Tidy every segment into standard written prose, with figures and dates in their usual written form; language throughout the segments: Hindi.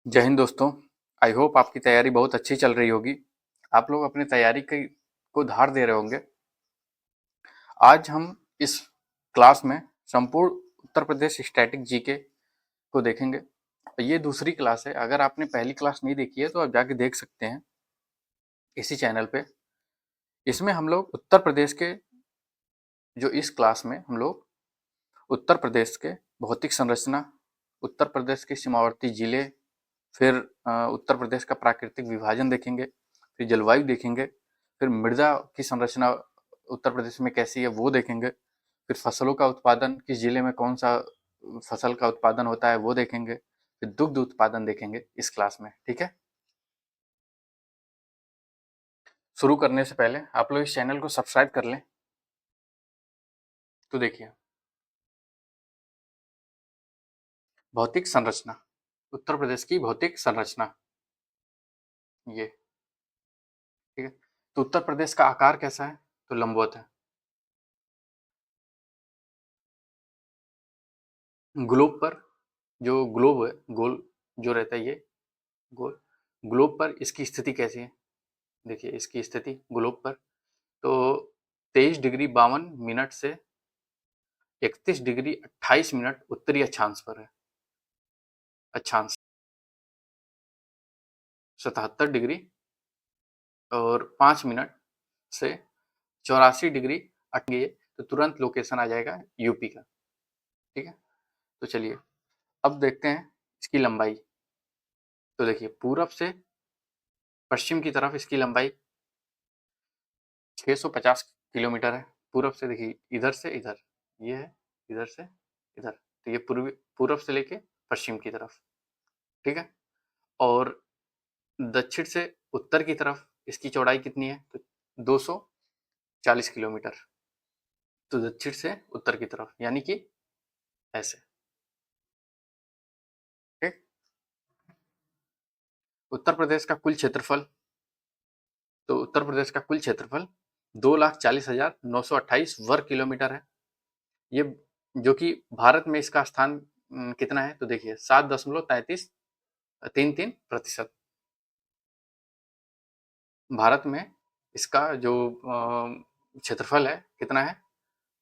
जय हिंद दोस्तों। आई होप आपकी तैयारी बहुत अच्छी चल रही होगी। आप लोग अपनी तैयारी को धार दे रहे होंगे। आज हम इस क्लास में संपूर्ण उत्तर प्रदेश स्टैटिक जीके को देखेंगे। ये दूसरी क्लास है। अगर आपने पहली क्लास नहीं देखी है तो आप जाके देख सकते हैं इसी चैनल पे। इसमें हम लोग उत्तर प्रदेश के जो इस क्लास में हम लोग उत्तर प्रदेश के भौतिक संरचना, उत्तर प्रदेश के सीमावर्ती जिले, फिर उत्तर प्रदेश का प्राकृतिक विभाजन देखेंगे, फिर जलवायु देखेंगे, फिर मृदा की संरचना उत्तर प्रदेश में कैसी है वो देखेंगे, फिर फसलों का उत्पादन किस जिले में कौन सा फसल का उत्पादन होता है वो देखेंगे, फिर दुग्ध उत्पादन देखेंगे इस क्लास में। ठीक है, शुरू करने से पहले आप लोग इस चैनल को सब्सक्राइब कर लें। तो देखिए, भौतिक संरचना, उत्तर प्रदेश की भौतिक संरचना ये। ठीक है, तो उत्तर प्रदेश का आकार कैसा है? तो लंबवत है। ग्लोब पर, जो ग्लोब है गोल जो रहता है, ये गोल ग्लोब पर इसकी स्थिति कैसी है? देखिए इसकी स्थिति ग्लोब पर तो 23 डिग्री 52 मिनट से 31 डिग्री 28 मिनट उत्तरी अक्षांश पर है। अक्षांश 77 डिग्री और 5 मिनट से 84 डिग्री अटके, तो तुरंत लोकेशन आ जाएगा यूपी का। ठीक है, तो चलिए अब देखते हैं इसकी लंबाई। तो देखिए पूरब से पश्चिम की तरफ इसकी लंबाई 650 किलोमीटर है। पूरब से देखिए, इधर से इधर ये है, इधर से इधर, तो ये पूरब से लेके पश्चिम की तरफ। ठीक है, और दक्षिण से उत्तर की तरफ इसकी चौड़ाई कितनी है? तो 240 किलोमीटर। तो दक्षिण से उत्तर की तरफ यानी कि ऐसे। ठीक, उत्तर प्रदेश का कुल क्षेत्रफल, तो उत्तर प्रदेश का कुल क्षेत्रफल 2,40,928 वर्ग किलोमीटर है। ये जो कि भारत में इसका स्थान कितना है? तो देखिए 7.3333%। भारत में इसका जो क्षेत्रफल है कितना है?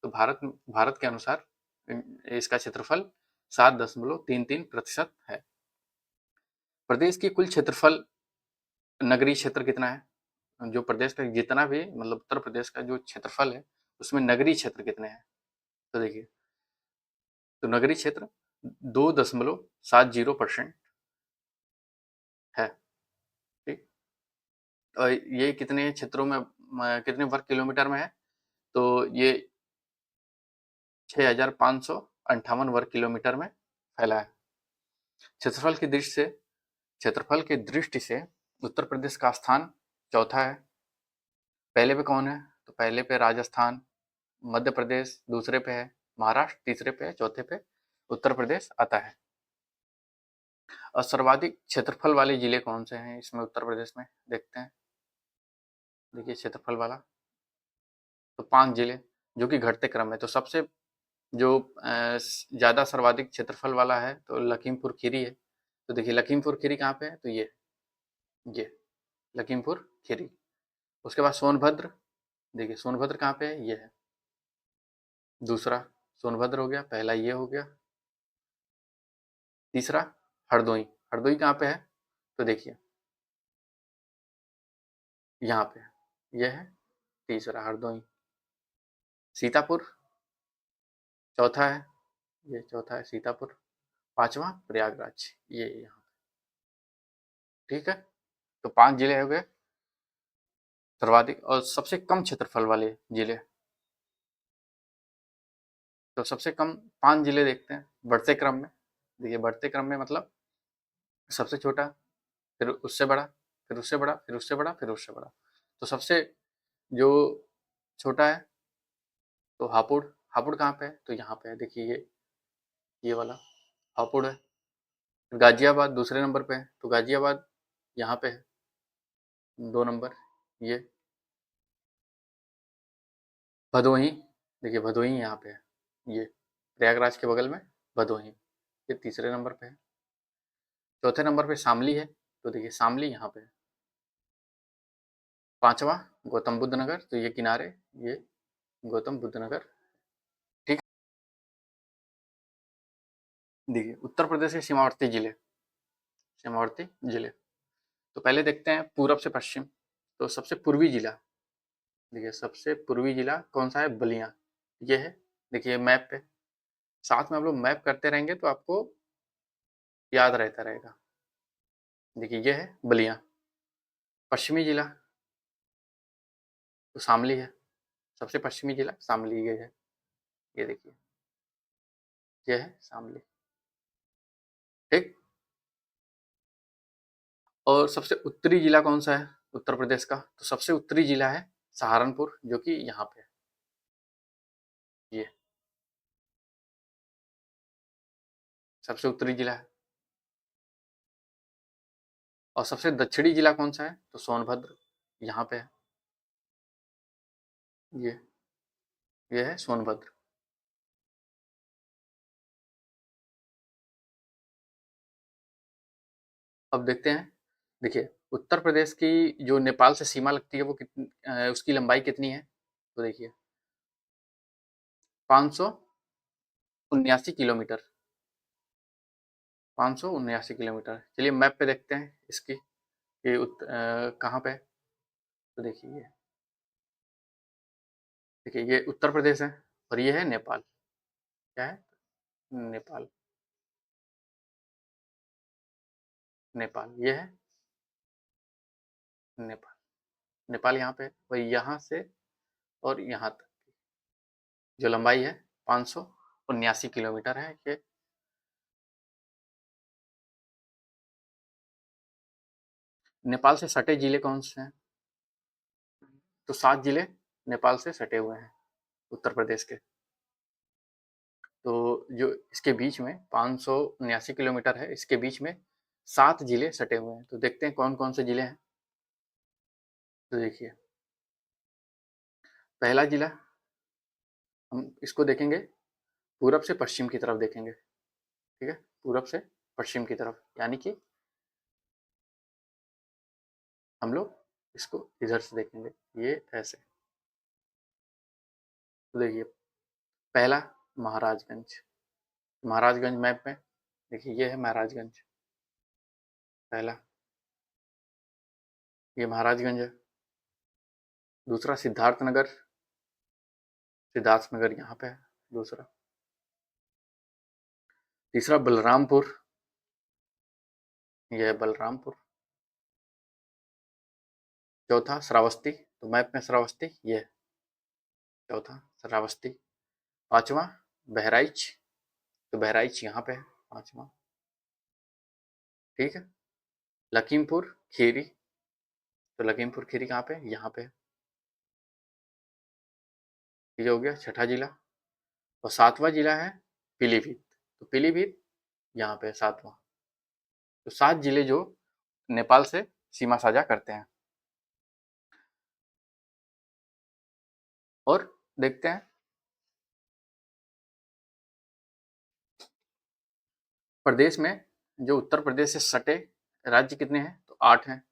तो भारत के अनुसार इसका क्षेत्रफल 7.33% है। प्रदेश की कुल क्षेत्रफल, नगरीय क्षेत्र कितना है? जो प्रदेश का जितना भी मतलब उत्तर प्रदेश का जो क्षेत्रफल है उसमें नगरीय क्षेत्र कितने हैं? तो देखिए, तो नगरीय क्षेत्र 2.70% है। ठीक, और ये कितने क्षेत्रों में कितने वर्ग किलोमीटर में है? तो ये 6,558 वर्ग किलोमीटर में फैला है। क्षेत्रफल की दृष्टि से उत्तर प्रदेश का स्थान चौथा है। पहले पे कौन है? तो पहले पे राजस्थान, मध्य प्रदेश दूसरे पे है, महाराष्ट्र तीसरे पे है, चौथे पे उत्तर प्रदेश आता है। और सर्वाधिक क्षेत्रफल वाले जिले कौन से हैं इसमें उत्तर प्रदेश में? देखते हैं। देखिए क्षेत्रफल वाला, तो 5 जिले जो कि घटते क्रम में। तो सबसे जो ज़्यादा सर्वाधिक क्षेत्रफल वाला है तो लखीमपुर खीरी है। तो देखिए लखीमपुर खीरी कहाँ पे है? तो ये लखीमपुर खीरी। उसके बाद सोनभद्र, देखिए सोनभद्र कहाँ पे है? ये है दूसरा सोनभद्र हो गया, पहला ये हो गया। तीसरा हरदोई, हरदोई कहाँ पे है? तो देखिए यहाँ पे ये है तीसरा हरदोई। सीतापुर चौथा है, ये चौथा है सीतापुर। पांचवा प्रयागराज, ये यहाँ। ठीक है, तो 5 जिले हो गए सर्वाधिक। और सबसे कम क्षेत्रफल वाले जिले, तो सबसे कम 5 जिले देखते हैं बढ़ते क्रम में। देखिए बढ़ते क्रम में मतलब सबसे छोटा, फिर उससे बड़ा, फिर उससे बड़ा, फिर उससे बड़ा, फिर उससे बड़ा। तो सबसे जो छोटा है तो हापुड़। हापुड़ कहाँ पे है? तो यहाँ पे है, देखिए ये वाला हापुड़ है। फिर गाजियाबाद दूसरे नंबर पे है, तो गाजियाबाद यहाँ पे है 2 नंबर। ये भदोही, देखिए भदोही यहाँ पे है, ये प्रयागराज के बगल में भदोही, ये तीसरे नंबर पे है। चौथे नंबर पे शामली है, तो देखिए शामली यहाँ पे है। पांचवा गौतम बुद्ध नगर, तो ये किनारे, ये गौतम बुद्ध नगर। ठीक, देखिए उत्तर प्रदेश के सीमावर्ती जिले, सीमावर्ती जिले। तो पहले देखते हैं पूरब से पश्चिम। तो सबसे पूर्वी जिला, देखिए सबसे पूर्वी जिला कौन सा है? बलिया, ये है। देखिए मैप पे, साथ में आप लोग मैप करते रहेंगे तो आपको याद रहता रहेगा। देखिए ये है बलिया। पश्चिमी जिला तो शामली है, सबसे पश्चिमी जिला शामली ये है, ये देखिए ये है शामली। ठीक, और सबसे उत्तरी जिला कौन सा है उत्तर प्रदेश का? तो सबसे उत्तरी जिला है सहारनपुर, जो कि यहाँ पे है, ये सबसे उत्तरी जिला है। और सबसे दक्षिणी जिला कौन सा है? तो सोनभद्र, यहाँ पे है, ये है सोनभद्र। अब देखते हैं, देखिए उत्तर प्रदेश की जो नेपाल से सीमा लगती है वो कितनी, उसकी लंबाई कितनी है? तो देखिए 579 किलोमीटर, 579 किलोमीटर। चलिए मैप पे देखते हैं इसकी, ये कहाँ पे है? तो देखिए ये उत्तर प्रदेश है और ये है नेपाल। क्या है? नेपाल, नेपाल ये है नेपाल। नेपाल यहाँ पे है, और यहाँ से और यहाँ तक जो लंबाई है 579 किलोमीटर है ये। नेपाल से सटे जिले कौन से हैं? तो 7 जिले नेपाल से सटे हुए हैं उत्तर प्रदेश के। तो जो इसके बीच में 579 किलोमीटर है, इसके बीच में 7 जिले सटे हुए हैं। तो देखते हैं कौन कौन से जिले हैं। तो देखिए पहला जिला, हम इसको देखेंगे पूरब से पश्चिम की तरफ देखेंगे। ठीक है, पूरब से पश्चिम की तरफ, यानी कि हम लोग इसको इधर से देखेंगे, ये ऐसे। तो देखिए पहला महाराजगंज, महाराजगंज मैप में देखिए ये है महाराजगंज, पहला ये महाराजगंज है। दूसरा सिद्धार्थनगर, सिद्धार्थनगर यहाँ पे है दूसरा। तीसरा बलरामपुर, यह है बलरामपुर। चौथा श्रावस्ती, तो मैप में श्रावस्ती ये है चौथा, श्रावस्ती। पांचवा बहराइच, तो बहराइच यहाँ पे है पांचवा। ठीक है, लखीमपुर खीरी, तो लखीमपुर खीरी कहाँ पे? यहाँ पे। ये हो गया छठा जिला। और सातवां जिला है पीलीभीत, तो पीलीभीत यहाँ पे सातवां। तो 7 जिले जो नेपाल से सीमा साझा करते हैं। और देखते हैं प्रदेश में, जो उत्तर प्रदेश से सटे राज्य कितने हैं? तो 8 हैं,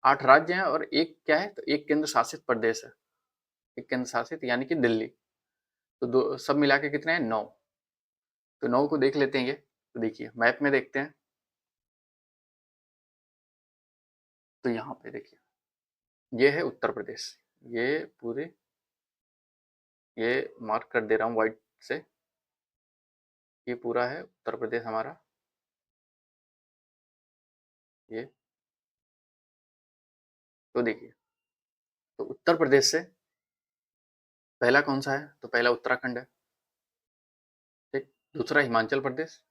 8 राज्य हैं और एक क्या है? तो एक केंद्र शासित प्रदेश है, एक केंद्र शासित यानी कि दिल्ली। तो दो सब मिला के कितने हैं? 9। तो 9 को देख लेते हैं ये। तो देखिए मैप में देखते हैं, तो यहाँ पे देखिए ये है उत्तर प्रदेश, ये पूरे, ये मार्क कर दे रहा हूँ व्हाइट से, ये पूरा है उत्तर प्रदेश हमारा, ये। तो देखिए, तो उत्तर प्रदेश से पहला कौन सा है? तो पहला उत्तराखंड है। ठीक, दूसरा हिमाचल प्रदेश,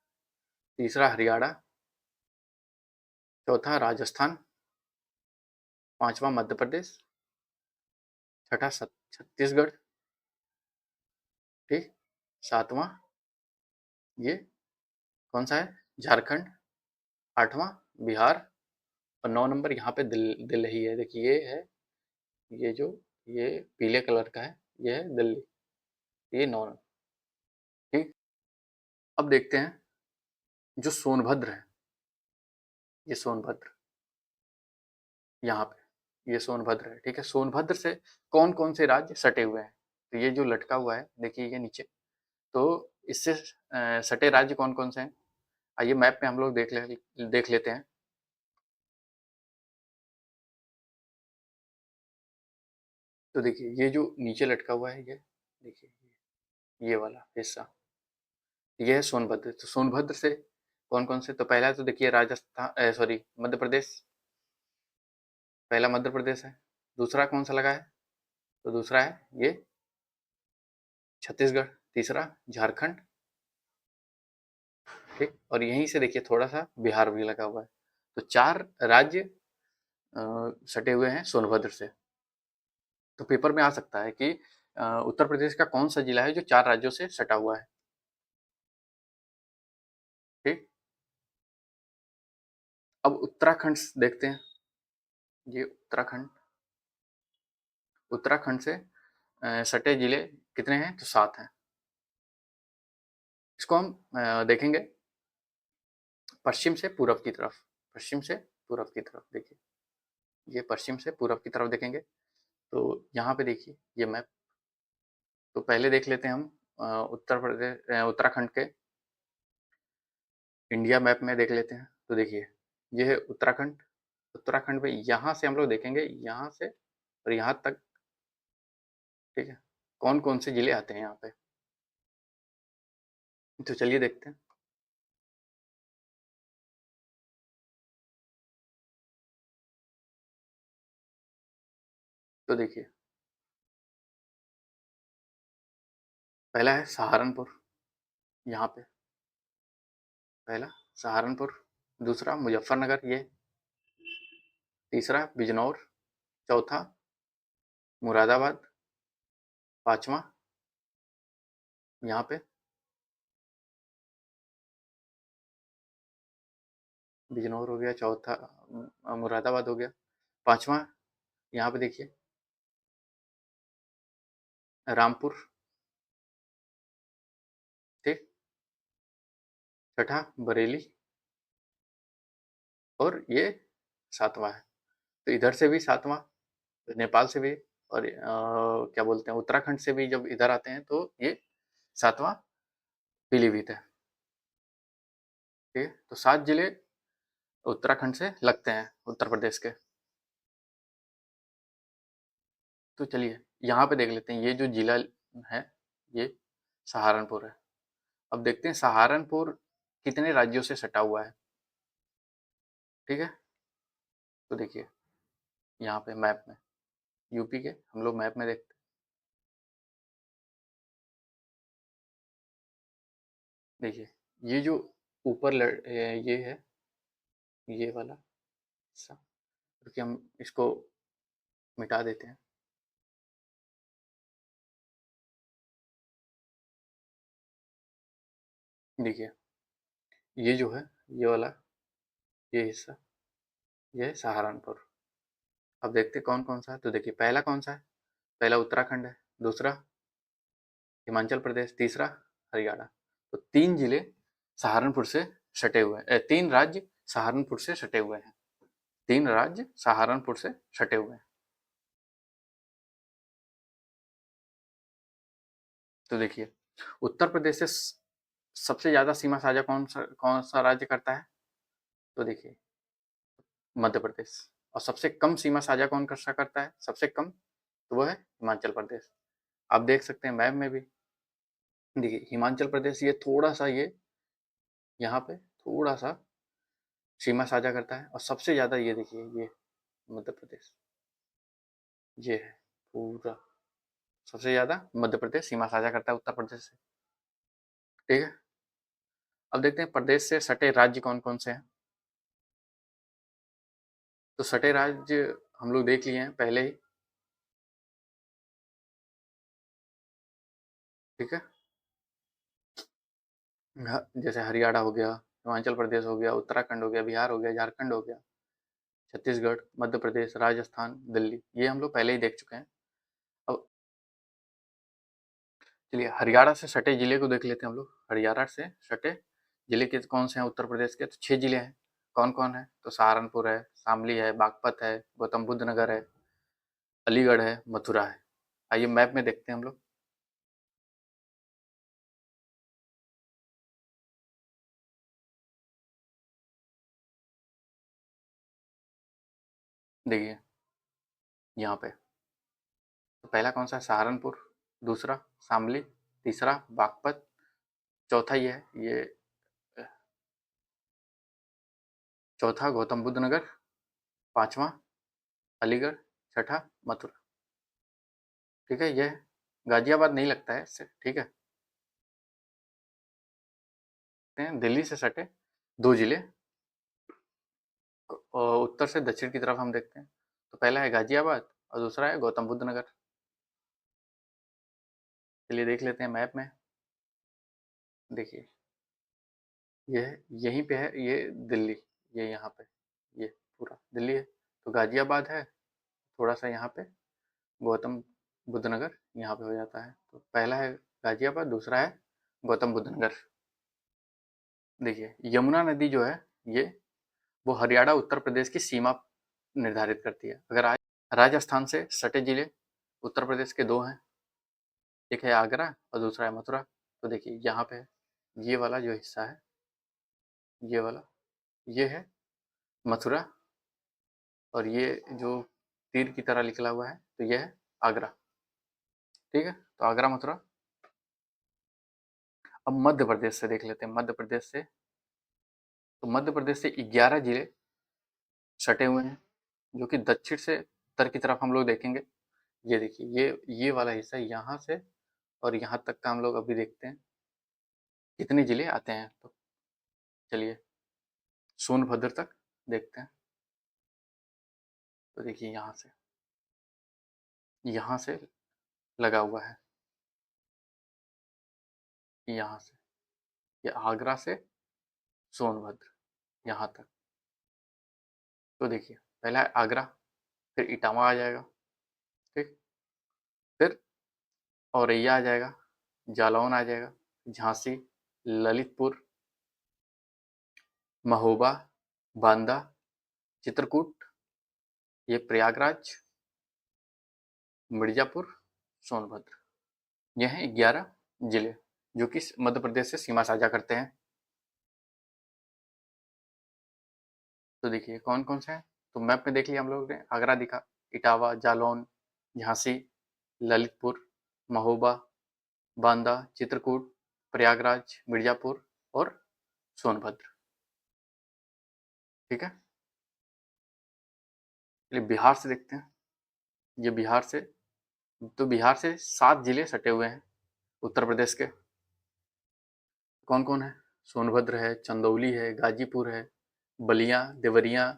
तीसरा हरियाणा, चौथा राजस्थान, पांचवा मध्य प्रदेश, छठा छत्तीसगढ़। ठीक, सातवां ये कौन सा है? झारखंड। आठवां बिहार। और 9 नंबर यहाँ पे दिल्ली है। देखिए ये है, ये जो ये पीले कलर का है, ये है दिल्ली, ये 9 नंबर। ठीक, अब देखते हैं जो सोनभद्र है, ये सोनभद्र, यहाँ पे ये सोनभद्र है, ठीक है। सोनभद्र से कौन कौन से राज्य सटे हुए हैं, तो ये जो लटका हुआ है देखिए ये नीचे, तो इससे सटे राज्य कौन कौन से हैं, आइए मैप में हम लोग देख लेते हैं। तो देखिए ये जो नीचे लटका हुआ है, ये देखिए ये वाला हिस्सा, ये है सोनभद्र। तो सोनभद्र से कौन कौन से, तो पहला तो देखिए राजस्थान, सॉरी मध्य प्रदेश, पहला मध्य प्रदेश है। दूसरा कौन सा लगा है, तो दूसरा है ये छत्तीसगढ़, तीसरा झारखंड, ठीक। और यहीं से देखिए थोड़ा सा बिहार भी लगा हुआ है। तो 4 राज्य सटे हुए हैं सोनभद्र से। तो पेपर में आ सकता है कि उत्तर प्रदेश का कौन सा जिला है जो 4 राज्यों से सटा हुआ है, ठीक। अब उत्तराखंड देखते हैं, ये उत्तराखंड, उत्तराखंड से सटे जिले कितने हैं, तो 7 हैं। इसको हम देखेंगे पश्चिम से पूरब की तरफ, पश्चिम से पूरब की तरफ देखिए, ये पश्चिम से पूरब की तरफ देखेंगे। तो यहाँ पे देखिए ये मैप, तो पहले देख लेते हैं हम उत्तर प्रदेश उत्तराखंड के इंडिया मैप में देख लेते हैं। तो देखिए ये है उत्तराखंड, उत्तराखंड में यहाँ से हम लोग देखेंगे, यहाँ से और यहाँ तक, ठीक है, कौन कौन से जिले आते हैं यहाँ पे। तो चलिए देखते हैं। तो देखिए पहला है सहारनपुर, यहाँ पे पहला सहारनपुर, दूसरा मुजफ्फरनगर, ये तीसरा बिजनौर, चौथा मुरादाबाद, पांचवा यहाँ पे बिजनौर हो गया, चौथा मुरादाबाद हो गया, पांचवा यहाँ पे देखिए रामपुर, ठीक, छठा बरेली, और ये 7वां है। तो इधर से भी 7वां, नेपाल से भी, और क्या बोलते हैं उत्तराखंड से भी जब इधर आते हैं तो ये 7वां पीलीभीत है, ठीक है। तो 7 जिले उत्तराखंड से लगते हैं उत्तर प्रदेश के। तो चलिए यहाँ पे देख लेते हैं, ये जो जिला है ये सहारनपुर है। अब देखते हैं सहारनपुर कितने राज्यों से सटा हुआ है, ठीक है। तो देखिए यहाँ पे मैप में यूपी के हम लोग मैप में देखते हैं, देखिए ये जो ऊपर ये है, ये वाला हिस्सा, क्योंकि हम इसको मिटा देते हैं। देखिए ये जो है, ये वाला, ये हिस्सा, ये है सहारनपुर। अब देखते हैं कौन कौन सा है। तो देखिए पहला कौन सा है, पहला उत्तराखंड है, दूसरा हिमाचल प्रदेश, तीसरा हरियाणा। तो 3 जिले सहारनपुर से सटे हुए हैं, 3 राज्य सहारनपुर से सटे हुए हैं, 3 राज्य सहारनपुर से सटे हुए हैं। तो देखिए उत्तर प्रदेश से सबसे ज्यादा सीमा साझा कौन सा राज्य करता है, तो देखिए मध्य प्रदेश। और सबसे कम सीमा साझा कौन कर सा करता है, सबसे कम, तो वो है हिमाचल प्रदेश। आप देख सकते हैं मैप में भी, देखिए हिमाचल प्रदेश ये थोड़ा सा, ये यहाँ पे थोड़ा सा सीमा साझा करता है, और सबसे ज्यादा ये देखिए ये मध्य प्रदेश, ये है पूरा, सबसे ज्यादा मध्य प्रदेश सीमा साझा करता है उत्तर प्रदेश से, ठीक है। अब देखते हैं प्रदेश से सटे राज्य कौन कौन से हैं। तो सटे राज्य हम लोग देख लिए हैं पहले ही, ठीक है। जैसे हरियाणा हो गया, हिमाचल प्रदेश हो गया, उत्तराखंड हो गया, बिहार हो गया, झारखंड हो गया, छत्तीसगढ़, मध्य प्रदेश, राजस्थान, दिल्ली, ये हम लोग पहले ही देख चुके हैं। अब चलिए हरियाणा से सटे जिले को देख लेते हैं हम लोग। हरियाणा से सटे जिले के कौन से हैं उत्तर प्रदेश के, तो 6 जिले हैं। कौन कौन है? तो सहारनपुर है, शामली है, बागपत है, गौतम बुद्ध नगर है, अलीगढ़ है, मथुरा है। आइए मैप में देखते हैं हम लोग। देखिए यहाँ पे तो पहला कौन सा है? सहारनपुर, दूसरा शामली, तीसरा बागपत, चौथा ये है, ये चौथा गौतम बुद्ध नगर, पांचवा अलीगढ़, छठा मथुरा। ठीक है, ये गाजियाबाद नहीं लगता है इससे। ठीक है, दिल्ली से सटे दो जिले और उत्तर से दक्षिण की तरफ हम देखते हैं। तो पहला है गाजियाबाद और दूसरा है गौतम बुद्ध नगर। चलिए देख लेते हैं मैप में। देखिए ये यहीं पे है, ये दिल्ली, ये यहाँ पे, ये पूरा दिल्ली है। तो गाजियाबाद है, थोड़ा सा यहाँ पे गौतम बुद्ध नगर यहाँ पे हो जाता है। तो पहला है गाजियाबाद, दूसरा है गौतम बुद्ध नगर। देखिए यमुना नदी जो है ये वो हरियाणा उत्तर प्रदेश की सीमा निर्धारित करती है। अगर आज राजस्थान से सटे जिले उत्तर प्रदेश के दो हैं, एक है आगरा और दूसरा है मथुरा। तो देखिए यहाँ पे ये वाला जो हिस्सा है, ये वाला, ये है मथुरा, और ये जो तीर की तरह निकला हुआ है तो ये है आगरा। ठीक है, तो आगरा मथुरा। अब मध्य प्रदेश से देख लेते हैं। मध्य प्रदेश से, तो मध्य प्रदेश से 11 जिले सटे हुए हैं, जो कि दक्षिण से उत्तर की तरफ हम लोग देखेंगे। ये देखिए ये वाला हिस्सा यहाँ से और यहाँ तक का हम लोग अभी देखते हैं कितने जिले आते हैं। तो चलिए सोनभद्र तक देखते हैं। तो देखिए यहाँ से लगा हुआ है, यहाँ से, ये आगरा से सोनभद्र यहाँ तक। तो देखिए पहला है आगरा, फिर इटावा आ जाएगा, ठीक, फिर औरैया आ जाएगा, जालौन आ जाएगा, झांसी, ललितपुर, महोबा, बांदा, चित्रकूट, ये प्रयागराज, मिर्जापुर, सोनभद्र। ये हैं 11 जिले जो कि मध्य प्रदेश से सीमा साझा करते हैं। तो देखिए कौन कौन से हैं। तो मैप में देख लिया हम लोगों ने, आगरा दिखा, इटावा, जालौन, झांसी, ललितपुर, महोबा, बांदा, चित्रकूट, प्रयागराज, मिर्जापुर और सोनभद्र। ठीक है, चलिए बिहार से देखते हैं। ये बिहार से, तो बिहार से 7 जिले सटे हुए हैं उत्तर प्रदेश के। कौन कौन है? सोनभद्र है, चंदौली है, गाजीपुर है, बलिया, देवरिया,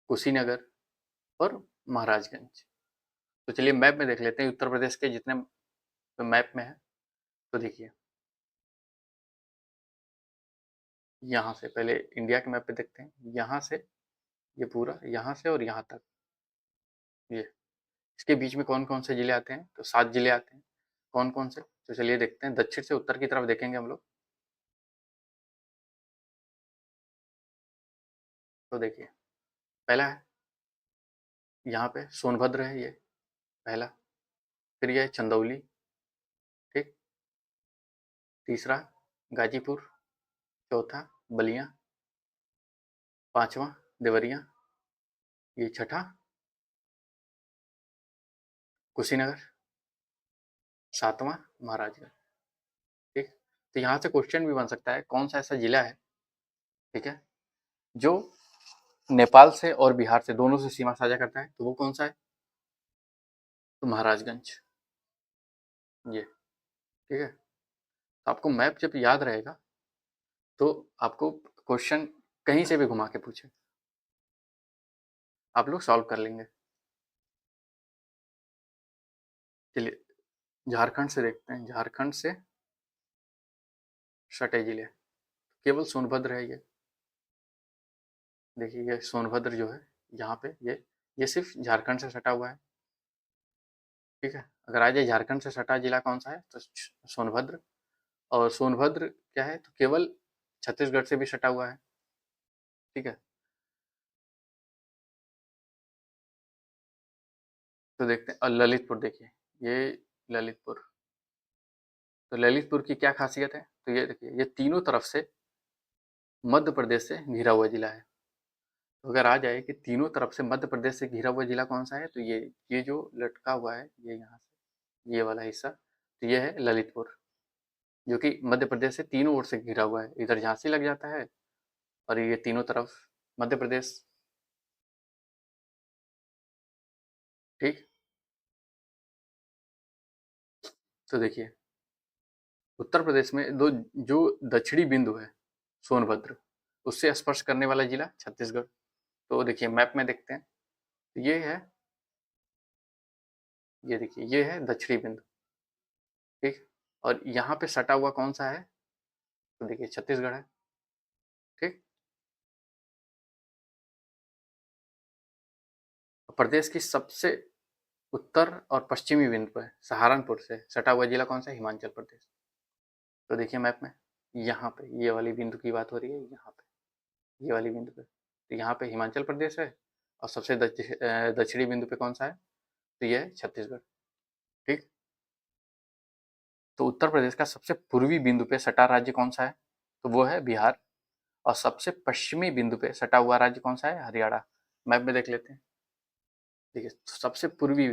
कुशीनगर और महाराजगंज। तो चलिए मैप में देख लेते हैं उत्तर प्रदेश के जितने मैप में है। तो देखिए यहाँ से पहले इंडिया के मैप पे देखते हैं, यहाँ से ये पूरा, यहाँ से और यहाँ तक, ये इसके बीच में कौन कौन से जिले आते हैं? तो 7 जिले आते हैं। कौन कौन से? तो चलिए देखते हैं, दक्षिण से उत्तर की तरफ देखेंगे हम लोग। तो देखिए पहला है यहाँ पे सोनभद्र है, ये पहला, फिर ये है चंदौली, ठीक, तीसरा गाजीपुर, चौथा बलिया, पांचवा देवरिया, ये छठा कुशीनगर, सातवां महाराजगंज। ठीक, तो यहाँ से क्वेश्चन भी बन सकता है कौन सा ऐसा जिला है, ठीक है, जो नेपाल से और बिहार से दोनों से सीमा साझा करता है, तो वो कौन सा है? तो महाराजगंज, ये, ठीक है। तो आपको मैप जब याद रहेगा तो आपको क्वेश्चन कहीं से भी घुमा के पूछे आप लोग सॉल्व कर लेंगे। चलिए झारखंड से देखते हैं। झारखंड से सटे जिले केवल सोनभद्र है, ये देखिए, ये सोनभद्र जो है यहाँ पे, ये सिर्फ झारखंड से सटा हुआ है। ठीक है, अगर आ जाए झारखंड से सटा जिला कौन सा है, तो सोनभद्र। और सोनभद्र क्या है, तो केवल छत्तीसगढ़ से भी सटा हुआ है। ठीक है, तो देखते हैं। और ललितपुर देखिए, ये ललितपुर, तो ललितपुर की क्या खासियत है, तो ये देखिए, ये तीनों तरफ से मध्य प्रदेश से घिरा हुआ जिला है। तो अगर आ जाए कि तीनों तरफ से मध्य प्रदेश से घिरा हुआ जिला कौन सा है, तो ये जो लटका हुआ है, ये यहाँ से ये वाला हिस्सा, तो ये है ललितपुर, जो कि मध्य प्रदेश से तीनों ओर से घिरा हुआ है। इधर झांसी लग जाता है और ये तीनों तरफ मध्य प्रदेश। ठीक, तो देखिए, उत्तर प्रदेश में दो जो दक्षिणी बिंदु है, सोनभद्र, उससे स्पर्श करने वाला जिला छत्तीसगढ़। तो देखिए मैप में देखते हैं, तो ये है, ये देखिए, ये है दक्षिणी बिंदु। ठीक, और यहाँ पे सटा हुआ कौन सा है, तो देखिए छत्तीसगढ़ है। ठीक, प्रदेश की सबसे उत्तर और पश्चिमी बिंदु पर सहारनपुर से सटा हुआ जिला कौन सा है, हिमाचल प्रदेश। तो देखिए मैप में, यहाँ पे ये वाली बिंदु की बात हो रही है, यहाँ पे ये वाली बिंदु पे, तो यहाँ पे हिमाचल प्रदेश है, और सबसे दक्षिणी बिंदु पे कौन सा है, तो ये है छत्तीसगढ़। ठीक, तो उत्तर प्रदेश का सबसे पूर्वी बिंदु पे सटा राज्य कौन सा है, तो वो है बिहार। और सबसे पश्चिमी बिंदु पे सटा हुआ राज्य कौन सा है, हरियाणा। मैप में देख लेते हैं। देखिए, सबसे पूर्वी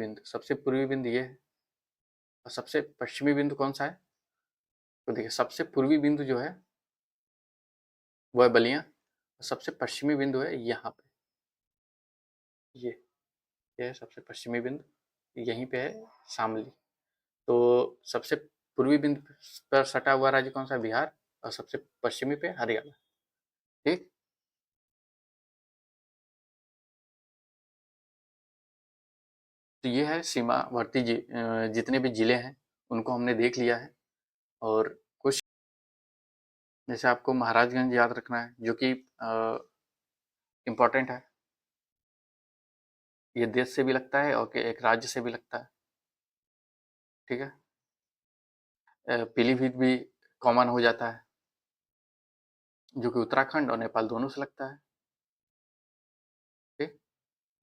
बिंदु ये है, और सबसे पश्चिमी बिंदु कौन सा है, तो देखिए सबसे पूर्वी बिंदु जो है वो है बलिया, और सबसे पश्चिमी बिंदु है यहाँ पे, ये है सबसे पश्चिमी बिंदु, यहीं पे है शामली। तो सबसे पूर्वी बिंदु पर सटा हुआ राज्य कौन सा है, बिहार, और सबसे पश्चिमी पे हरियाणा। ठीक, तो ये है सीमावर्ती जितने भी जिले हैं उनको हमने देख लिया है। और कुछ, जैसे आपको महाराजगंज याद रखना है, जो कि इम्पोर्टेंट है, ये देश से भी लगता है और एक राज्य से भी लगता है। ठीक है, पीलीभीत भी कॉमन हो जाता है, जो कि उत्तराखंड और नेपाल दोनों से लगता है। ठीक,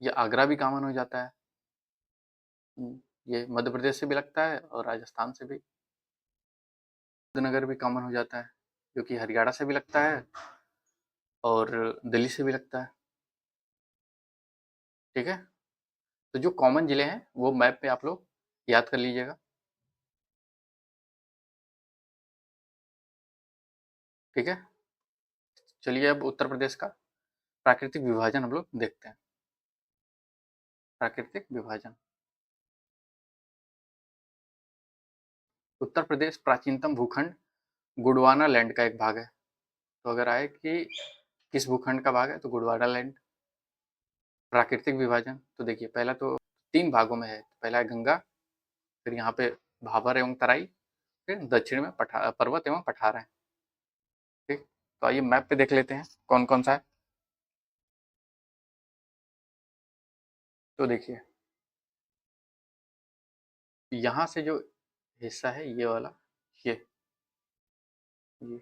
ये आगरा भी कॉमन हो जाता है। ये मध्य प्रदेश से भी लगता है और राजस्थान से भी। नगर भी कॉमन हो जाता है, जो कि हरियाणा से भी लगता है और दिल्ली से भी लगता है। ठीक है, तो जो कॉमन जिले हैं वो मैप पे आप लोग याद कर लीजिएगा। ठीक है, चलिए अब उत्तर प्रदेश का प्राकृतिक विभाजन हम लोग देखते हैं। प्राकृतिक विभाजन, उत्तर प्रदेश प्राचीनतम भूखंड गोंडवाना लैंड का एक भाग है। तो अगर आए कि किस भूखंड का भाग है, तो गोंडवाना लैंड। प्राकृतिक विभाजन, तो देखिए पहला तो तीन भागों में है। पहला है गंगा, फिर यहाँ पे भाबर एवं तराई, फिर दक्षिण में पर्वत एवं पठार है। ठीक, तो आइए मैप पे देख लेते हैं कौन कौन सा है। तो देखिए, यहाँ से जो हिस्सा है ये वाला, ये ये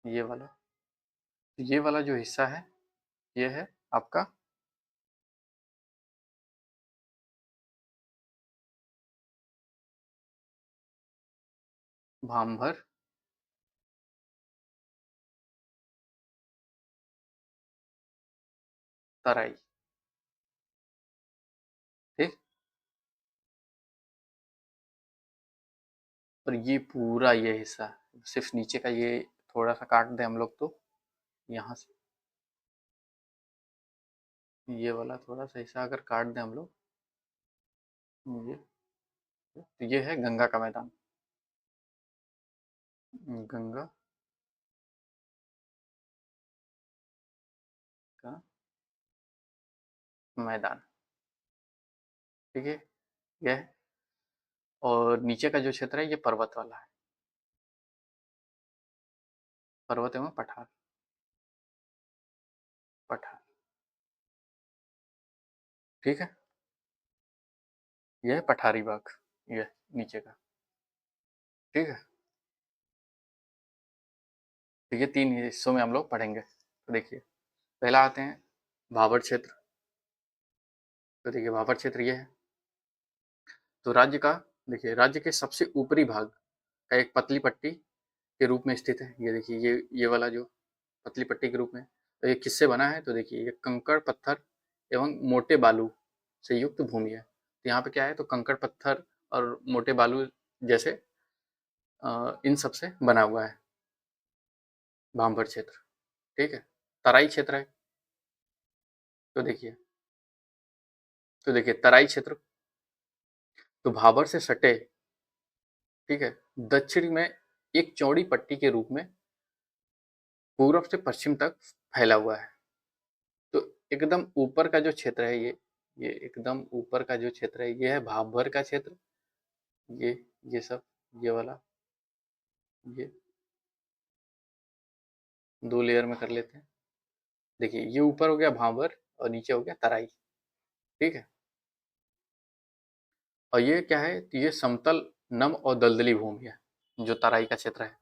ये वाला, ये वाला जो हिस्सा है ये है आपका भामभर तराई। ठीक, और ये पूरा ये हिस्सा, सिर्फ नीचे का ये थोड़ा सा काट दें हम लोग, तो यहाँ से ये वाला थोड़ा सा हिस्सा अगर काट दें हम लोग, ये, तो ये है गंगा का मैदान। गंगा का मैदान। ठीक है, यह है। और नीचे का जो क्षेत्र है ये पर्वत वाला है, पर्वत एवं पठार, पठार। ठीक है, यह है पठारी भाग, ये नीचे का। ठीक है, तो ये 3 हिस्सों में हम लोग पढ़ेंगे। तो देखिए, पहला आते हैं भाबर क्षेत्र। तो देखिए भाबर क्षेत्र ये है। तो राज्य का, देखिए राज्य के सबसे ऊपरी भाग का एक पतली पट्टी के रूप में स्थित है। ये देखिए, ये वाला जो पतली पट्टी के रूप में, तो ये किससे बना है? तो देखिए, ये कंकड़ पत्थर एवं मोटे बालू से युक्त भूमि है। तो यहाँ पे क्या है? तो कंकड़ पत्थर और मोटे बालू जैसे इन सब से बना हुआ है भाबर क्षेत्र। ठीक है, तराई क्षेत्र है। तो देखिए तराई क्षेत्र तो भाबर से सटे, ठीक है, दक्षिण में एक चौड़ी पट्टी के रूप में पूर्व से पश्चिम तक फैला हुआ है। तो एकदम ऊपर का जो क्षेत्र है, ये एकदम ऊपर का जो क्षेत्र है, ये है भाबर का क्षेत्र। ये ये सब, ये वाला, ये 2 लेयर में कर लेते हैं। देखिए, ये ऊपर हो गया भाबर और नीचे हो गया तराई। ठीक है, और ये क्या है? तो ये समतल, नम और दलदली भूमि है जो तराई का क्षेत्र है।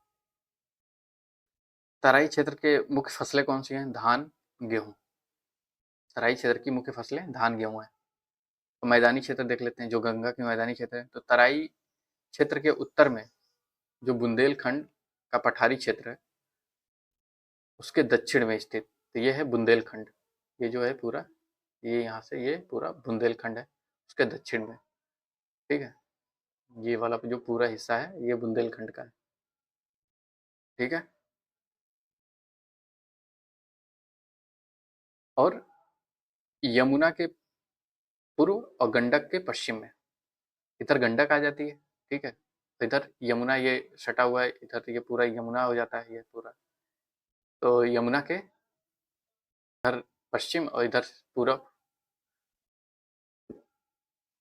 तराई क्षेत्र के मुख्य फसलें कौन सी हैं? धान, गेहूं। तराई क्षेत्र की मुख्य फसलें धान, गेहूं है। तो मैदानी क्षेत्र देख लेते हैं, जो गंगा के मैदानी क्षेत्र है। तो तराई क्षेत्र के उत्तर में जो बुंदेलखंड का पठारी क्षेत्र है, उसके दक्षिण में स्थित, तो ये है बुंदेलखंड। ये जो है पूरा, ये यहाँ से ये पूरा बुंदेलखंड है, उसके दक्षिण में। ठीक है, ये वाला जो पूरा हिस्सा है, ये बुंदेलखंड का है। ठीक है, और यमुना के पूर्व और गंडक के पश्चिम में, इधर गंडक आ जाती है। ठीक है, तो इधर यमुना ये सटा हुआ है, इधर ये पूरा यमुना हो जाता है, ये पूरा। तो यमुना के इधर पश्चिम और इधर पूरब,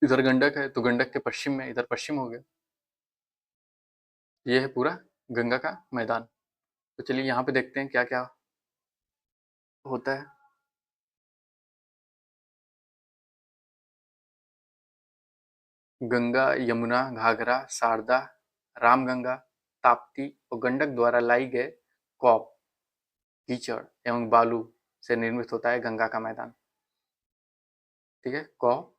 इधर गंडक है तो गंडक के पश्चिम में, इधर पश्चिम हो गया। ये है पूरा गंगा का मैदान। तो चलिए यहाँ पे देखते हैं क्या क्या होता है। गंगा, यमुना, घाघरा, शारदा, रामगंगा, ताप्ती और गंडक द्वारा लाई गए कॉप, कीचड़ एवं बालू से निर्मित होता है गंगा का मैदान। ठीक है, कॉप,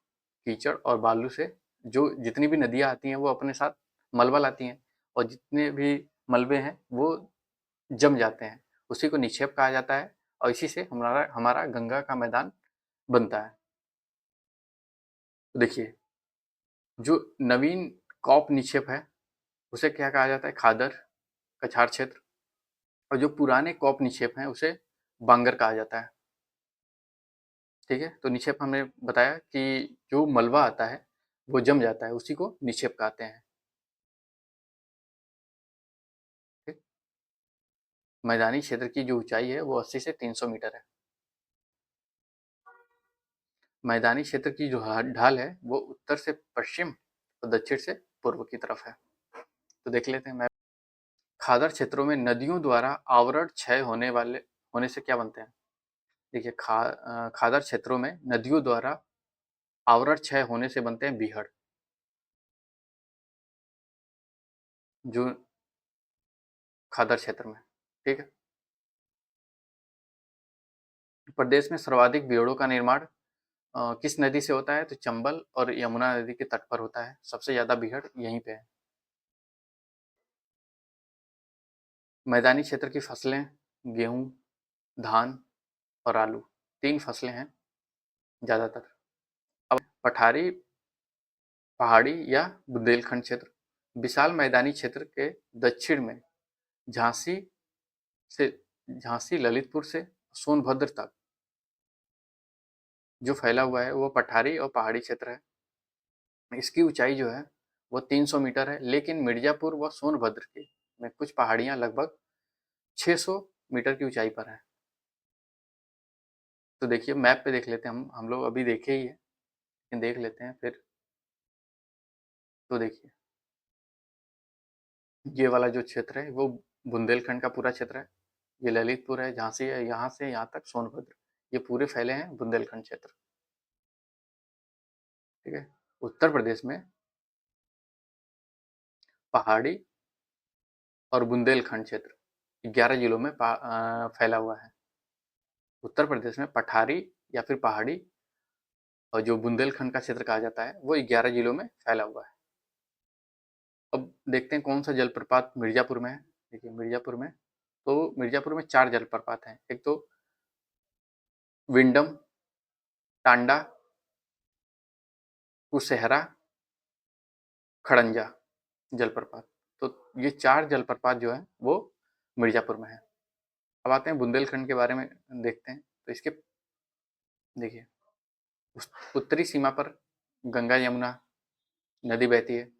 कीचड़ और बालू से जो जितनी भी नदियां आती हैं वो अपने साथ मलबा लाती हैं, और जितने भी मलबे हैं वो जम जाते हैं, उसी को निक्षेप कहा जाता है, और इसी से हमारा हमारा गंगा का मैदान बनता है। तो देखिए, जो नवीन कॉप निक्षेप है उसे क्या कहा जाता है? खादर, कछार क्षेत्र। और जो पुराने कॉप निक्षेप हैं उसे बांगर कहा जाता है। ठीक है, तो निक्षेप हमने बताया कि जो मलबा आता है वो जम जाता है, उसी को निक्षेप कहते हैं। ठीक? मैदानी क्षेत्र की जो ऊंचाई है वो 80 से 300 मीटर है। मैदानी क्षेत्र की जो ढाल है वो उत्तर से पश्चिम और दक्षिण से पूर्व की तरफ है। तो देख लेते हैं मैप। खादर क्षेत्रों में नदियों द्वारा आवरण क्षय होने से क्या बनते हैं? देखिए, खादर क्षेत्रों में नदियों द्वारा आवरण क्षय होने से बनते हैं बीहड़, जो खादर क्षेत्र में। ठीक है, प्रदेश में सर्वाधिक बीहड़ों का निर्माण किस नदी से होता है? तो चंबल और यमुना नदी के तट पर होता है, सबसे ज्यादा बीहड़ यहीं पे है। मैदानी क्षेत्र की फसलें गेहूं, धान और आलू, 3 फसलें हैं ज्यादातर। अब पठारी, पहाड़ी या बुंदेलखंड क्षेत्र, विशाल मैदानी क्षेत्र के दक्षिण में झांसी से, झांसी ललितपुर से सोनभद्र तक जो फैला हुआ है वो पठारी और पहाड़ी क्षेत्र है। इसकी ऊंचाई जो है वो 300 मीटर है, लेकिन मिर्जापुर व सोनभद्र की में कुछ पहाड़ियां लगभग 600 मीटर की ऊंचाई पर है। तो देखिए मैप पे देख लेते हैं, हम लोग अभी देखे ही है, लेकिन देख लेते हैं फिर। तो देखिए, ये वाला जो क्षेत्र है वो बुंदेलखंड का पूरा क्षेत्र है। ये ललितपुर है, झांसी है, यहाँ से यहाँ तक सोनभद्र, ये पूरे फैले हैं बुंदेलखंड क्षेत्र। ठीक है, उत्तर प्रदेश में पहाड़ी और बुंदेलखंड क्षेत्र, 11 जिलों में फैला हुआ है। उत्तर प्रदेश में पठारी या फिर पहाड़ी और जो बुंदेलखंड का क्षेत्र कहा जाता है वो 11 जिलों में फैला हुआ है। अब देखते हैं कौन सा जलप्रपात मिर्जापुर में है। देखिए मिर्जापुर में 4 जलप्रपात हैं। एक तो विंडम, टांडा, कुशेहरा, खड़ंजा जलप्रपात। तो ये 4 जलप्रपात जो है वो मिर्जापुर में है। अब आते हैं बुंदेलखंड के बारे में देखते हैं। तो इसके देखिए उत्तरी सीमा पर गंगा यमुना नदी बहती है।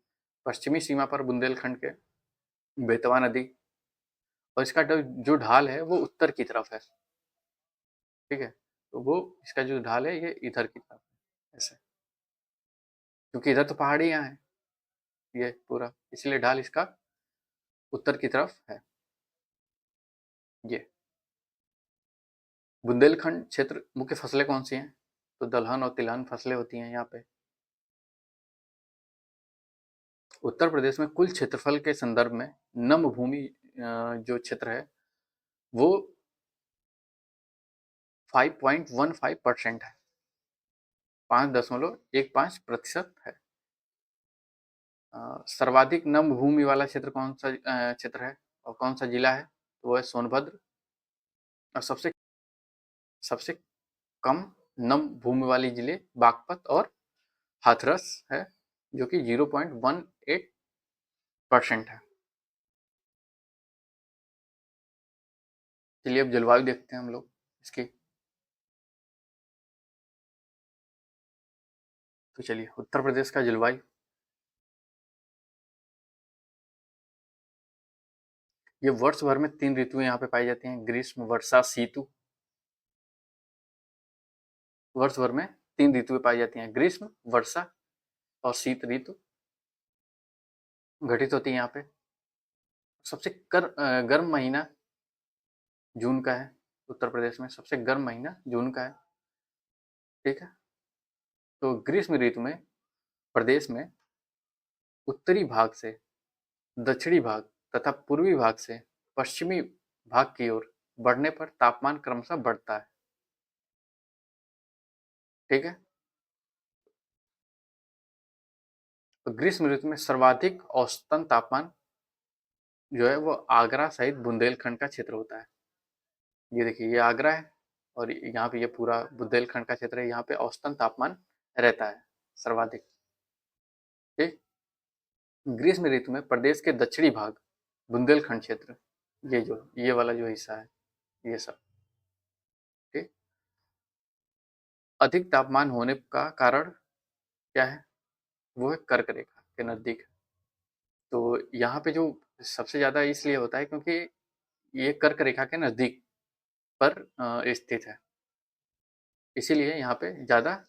पश्चिमी सीमा पर बुंदेलखंड के बेतवा नदी और इसका जो ढाल है वो उत्तर की तरफ है। ठीक है, तो वो इसका जो ढाल है ये इधर की तरफ है ऐसे, क्योंकि इधर तो पहाड़ियाँ हैं ये पूरा, इसलिए ढाल इसका उत्तर की तरफ है। ये बुंदेलखंड क्षेत्र मुख्य फसलें कौन सी हैं? तो दलहन और तिलहन फसलें होती हैं यहाँ पे। उत्तर प्रदेश में कुल क्षेत्रफल के संदर्भ में नम भूमि जो क्षेत्र है वो 5.15% है, 5.15% है। सर्वाधिक नम भूमि वाला क्षेत्र कौन सा क्षेत्र है और कौन सा जिला है? तो वो है सोनभद्र। और सबसे सबसे कम नम भूमि वाली जिले बागपत और हाथरस है, जो कि 0.18% है। चलिए अब जलवायु देखते हैं हम लोग इसकी। तो चलिए उत्तर प्रदेश का जलवायु, ये वर्ष भर में 3 ऋतुएं यहाँ पे पाई जाती हैं, ग्रीष्म, वर्षा, शीतु। वर्ष भर में 3 ऋतुएं पाई जाती हैं, ग्रीष्म, वर्षा और शीत ऋतु घटित होती है यहाँ पे। सबसे गर्म महीना जून का है। उत्तर प्रदेश में सबसे गर्म महीना जून का है। ठीक है, तो ग्रीष्म ऋतु में प्रदेश में उत्तरी भाग से दक्षिणी भाग तथा पूर्वी भाग से पश्चिमी भाग की ओर बढ़ने पर तापमान क्रमशः बढ़ता है। ठीक है, तो ग्रीष्म ऋतु में सर्वाधिक औसतन तापमान जो है वो आगरा सहित बुंदेलखंड का क्षेत्र होता है। ये देखिए ये आगरा है और यहाँ पे ये पूरा बुंदेलखंड का क्षेत्र है। यहाँ पे औसतन तापमान रहता है सर्वाधिक। ठीक, ग्रीष्म ऋतु में प्रदेश के दक्षिणी भाग बुंदेलखंड क्षेत्र, ये वाला जो हिस्सा है ये सब, ठीक, अधिक तापमान होने का कारण क्या है? वो है कर्क रेखा के नजदीक। तो यहाँ पे जो सबसे ज्यादा इसलिए होता है क्योंकि ये कर्क रेखा के नजदीक पर स्थित है, इसीलिए यहाँ पे ज्यादा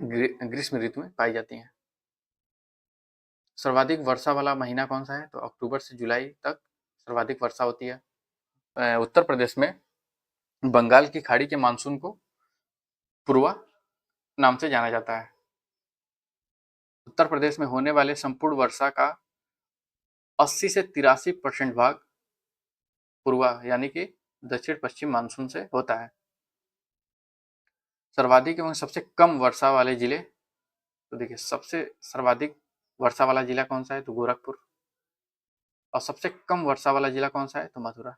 ग्रीष्म ऋतु में पाई जाती हैं। सर्वाधिक वर्षा वाला महीना कौन सा है? तो अक्टूबर से जुलाई तक सर्वाधिक वर्षा होती है। उत्तर प्रदेश में बंगाल की खाड़ी के मानसून को पूर्वा नाम से जाना जाता है। उत्तर प्रदेश में होने वाले संपूर्ण वर्षा का 80 से 83% भाग पूर्वा यानी कि दक्षिण पश्चिम मानसून से होता है। सर्वाधिक एवं सबसे कम वर्षा वाले जिले, तो देखिए सबसे सर्वाधिक वर्षा वाला जिला कौन सा है? तो गोरखपुर। और सबसे कम वर्षा वाला जिला कौन सा है? तो मथुरा।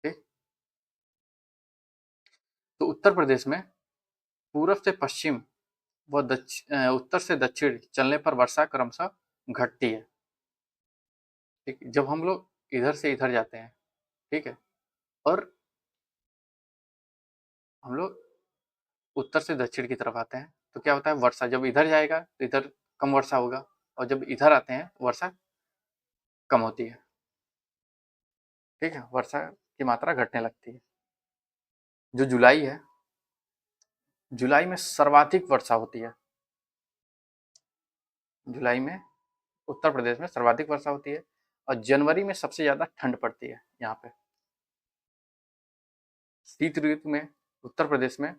ठीक, तो उत्तर प्रदेश में पूर्व से पश्चिम व उत्तर से दक्षिण चलने पर वर्षा क्रमशः घटती है। ठीक, जब हम लोग इधर से इधर जाते हैं, ठीक है, और हम लोग उत्तर से दक्षिण की तरफ आते हैं तो क्या होता है? वर्षा जब इधर जाएगा तो इधर कम वर्षा होगा और जब इधर आते हैं वर्षा कम होती है। ठीक है, वर्षा की मात्रा घटने लगती है। जो जुलाई है, जुलाई में सर्वाधिक वर्षा होती है। जुलाई में उत्तर प्रदेश में सर्वाधिक वर्षा होती है और जनवरी में सबसे ज्यादा ठंड पड़ती है यहाँ पे। शीत ऋतु में उत्तर प्रदेश में